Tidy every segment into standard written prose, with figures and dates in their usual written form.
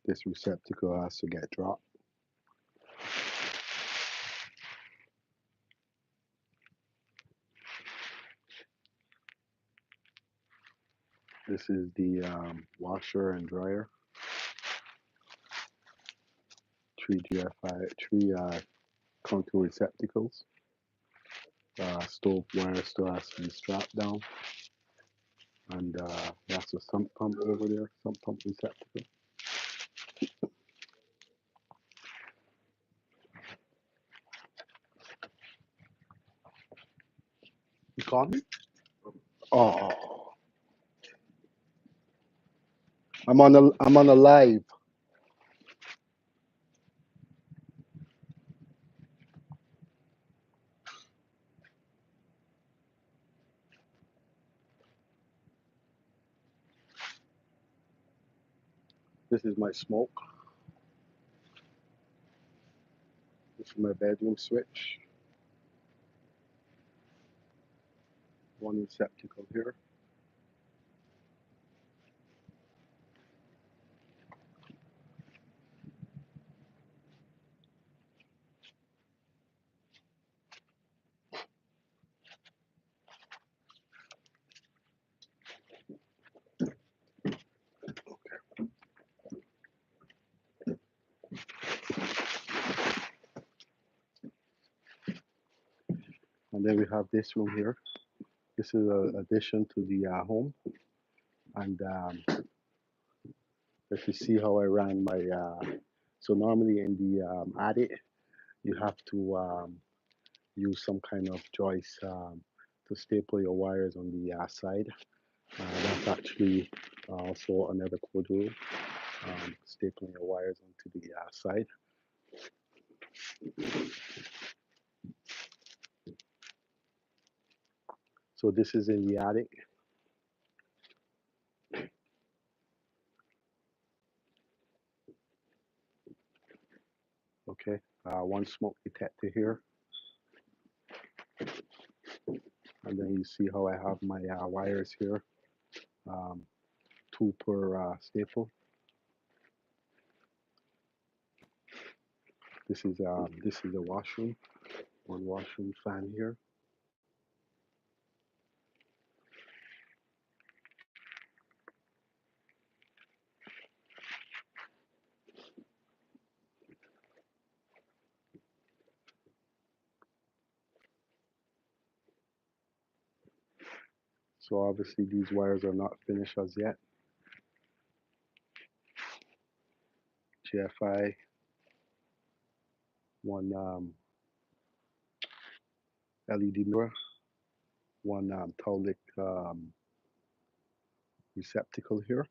This receptacle has to get dropped. This is the washer and dryer. Three GFI, three contour receptacles. Stove wire still has to be strapped down, and that's a sump pump over there, sump pump receptacle. You call me? Oh, I'm on a live. This is my smoke. This is my bedroom switch. One receptacle here. And then we have this room here. This is an addition to the home. And if you see how I ran my, so normally in the attic, you have to use some kind of joist to staple your wires on the side. That's actually also another code rule, stapling your wires onto the side. So this is in the attic. Okay, one smoke detector here. And then you see how I have my wires here, um, two per staple. This is a washroom, one washroom fan here. So obviously these wires are not finished as yet. GFI, one LED mirror, one Taulic receptacle here.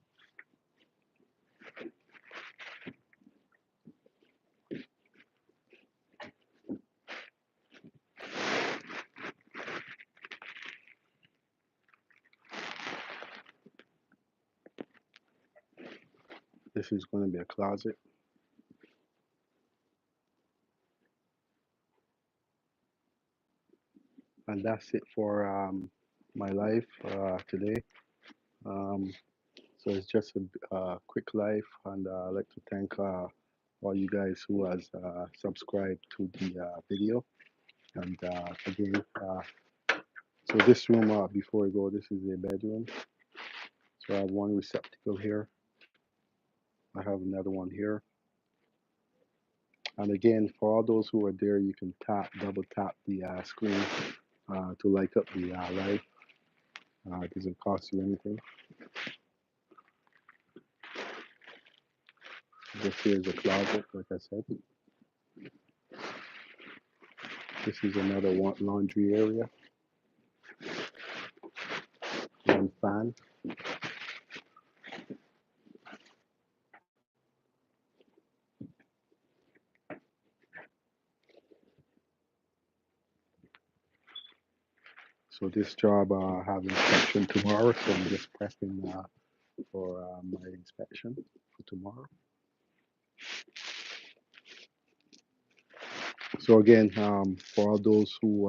This is going to be a closet. And that's it for my life today. Um, so it's just a quick life, and I'd like to thank all you guys who has subscribed to the video. And again, so this room, before I go, this is a bedroom. So I have one receptacle here. I have another one here. And again, for all those who are there, you can double tap the screen to light up the light. It doesn't cost you anything. This here is a closet, like I said. This is another one laundry area. One fan. So this job I have inspection tomorrow, so I'm just prepping for my inspection for tomorrow. So again, for all those who